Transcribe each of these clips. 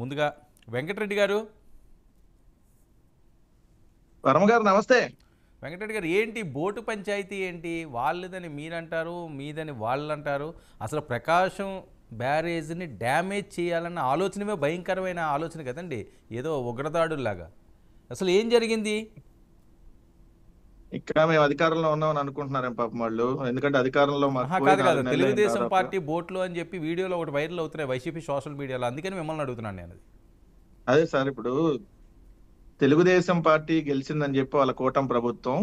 ముందుగా వెంకటరెడ్డి గారు. వర్మ గారు నమస్తే. వెంకటరెడ్డి గారు, ఏంటి బోటు పంచాయతీ ఏంటి? వాళ్ళదని మీరంటారు, మీదని వాళ్ళంటారు. అసలు ప్రకాశం బ్యారేజ్ని డ్యామేజ్ చేయాలన్న ఆలోచనమే భయంకరమైన ఆలోచన కదండి, ఏదో ఉగ్రదాడుల్లాగా. అసలు ఏం జరిగింది? ఇక్కడ మేము అధికారంలో ఉన్నామని అనుకుంటున్నారేం పాపం వాళ్ళు. ఎందుకంటే అధికారంలో మాకు ఆహా, పోయి కాదు కాదు, 4 నెలలు అయింది తెలుగుదేశం దాదాపుగా. పార్టీ బోట్లు అని చెప్పి వీడియోలో ఒకటి వైరల్ అవుతున్నాయి వైసీపీ సోషల్ మీడియాలో, అందుకని మిమ్మల్ని అడుగుతున్నాను నేను. అది అదే సార్, ఇప్పుడు తెలుగుదేశం పార్టీ గెలిచిందని చెప్పి వాళ్ళ కూటమి ప్రభుత్వం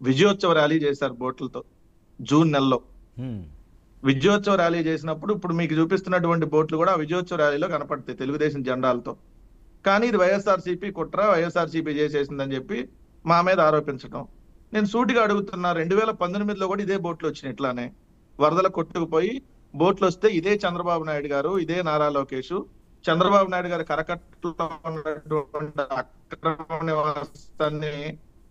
విజయోత్సవ ర్యాలీ చేశారు బోట్లతో జూన్ నెలలో. హ్మ్. విజయోత్సవ ర్యాలీ చేసినప్పుడు ఇప్పుడు మీకు చూపిస్తున్నటువంటి బోట్లు కూడా ఆ విజయోత్సవ ర్యాలీలో కనపడతాయి తెలుగుదేశం జెండాలతో. కానీ ఇది వైఎస్ఆర్సీపీ కుట్ర, వైఎస్ఆర్సీపీ చేసేసిందని చెప్పి మా మీద ఆరోపించడం. నేను సూటిగా అడుగుతున్నా, 2019లో కూడా ఇదే బోట్లు వచ్చినాయి ఇట్లానే. వరదల కొట్టుకుపోయి బోట్లు వస్తే ఇదే చంద్రబాబు నాయుడు గారు, ఇదే నారా లోకేష్, చంద్రబాబు నాయుడు గారి కరకట్టలో ఉన్నటువంటి అక్రమ నివాసాన్ని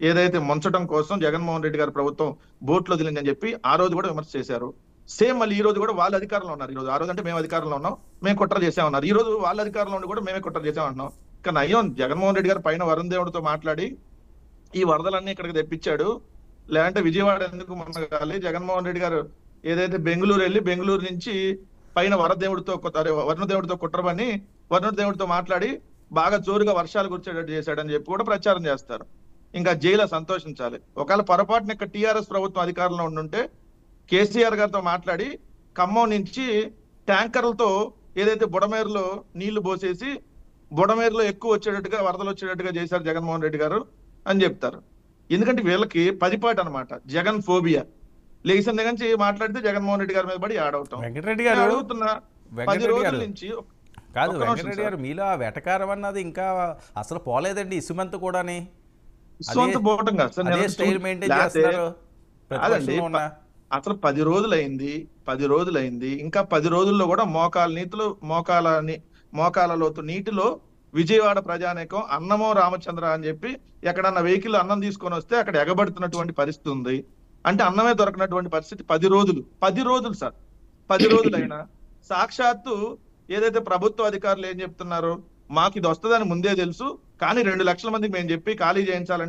ఏదైతే ముంచడం కోసం జగన్మోహన్ రెడ్డి గారి ప్రభుత్వం బోట్లు వదిలిందని చెప్పి ఆ రోజు కూడా విమర్శ చేశారు. సేమ్ మళ్ళీ ఈ రోజు కూడా వాళ్ళు అధికారంలో ఉన్నారు. ఈ రోజు ఆ రోజు అంటే మేము అధికారంలో ఉన్నాం, మేము కుట్ర చేసామన్నారు. ఈ రోజు వాళ్ళ అధికారంలో ఉండి కూడా మేమే కుట్ర చేసామంటున్నాం. కానీ అయ్యో, జగన్మోహన్ రెడ్డి గారు పైన వరుణ్ దేవుడితో మాట్లాడి ఈ వరదలన్నీ ఇక్కడికి తెప్పించాడు, లేదంటే విజయవాడ ఎందుకు మునగాలి? జగన్మోహన్ రెడ్డి గారు ఏదైతే బెంగళూరు వెళ్ళి బెంగళూరు నుంచి పైన వరుణ దేవుడితో కుట్రబని వరుణ దేవుడితో మాట్లాడి బాగా జోరుగా వర్షాలు కురిచేటట్టు చేశాడని చెప్పి కూడా ప్రచారం చేస్తారు. ఇంకా జైలు సంతోషించాలి. ఒకవేళ పొరపాటున ఇక్కడ టీఆర్ఎస్ ప్రభుత్వం అధికారంలో ఉండుంటే కేసీఆర్ గారితో మాట్లాడి ఖమ్మం నుంచి ట్యాంకర్లతో ఏదైతే బుడమేరులో నీళ్లు పోసేసి బుడమేరులో ఎక్కువ వచ్చేటట్టుగా వరదలు వచ్చేటట్టుగా చేశారు జగన్మోహన్ రెడ్డి గారు అని చెప్తారు. ఎందుకంటే వీళ్ళకి పదిపాటు అనమాట, జగన్ ఫోబియా. లేచిన దగ్గర నుంచి మాట్లాడితే జగన్మోహన్ రెడ్డి గారి మీద పడి ఆడవుతాం. వెంకటరెడ్డి నేను గారు, అడుగుతున్నా, 10 వెంకటరెడ్డి రోజుల గారు నుంచి కాదు, ఒక్క నిమిషం వెంకటరెడ్డి సార్. గారు, మీలో ఆ వెటకారం అన్నది ఇంకా అసలు పోలేదండి. ఇసుమంత కూడాని విశ్వంత పోవటం కాదు సార్, అదే నేను స్టైల్ మెయింటైన్ లేకపోతే చేస్తున్నారు కాదండి. ప్రతిపక్షంలో ఉన్న. అసలు 10 రోజులైంది, 10 రోజులైంది. ఇంకా 10 రోజుల్లో కూడా మోకాల లోతు నీటిలో విజయవాడ ప్రజానేకం అన్నమో రామచంద్ర అని చెప్పి ఎక్కడన్నా వెహికల్ అన్నం తీసుకొని వస్తే అక్కడ ఎగబడుతున్నటువంటి పరిస్థితి ఉంది. అంటే అన్నమే దొరకనటువంటి పరిస్థితి 10 రోజులు సార్. 10 రోజులైనా సాక్షాత్తు ఏదైతే ప్రభుత్వ అధికారులు ఏం చెప్తున్నారు, మాకు ఇది వస్తుందని ముందే తెలుసు, కానీ 2 లక్షల మందికి మేము చెప్పి ఖాళీ చేయించాలంటే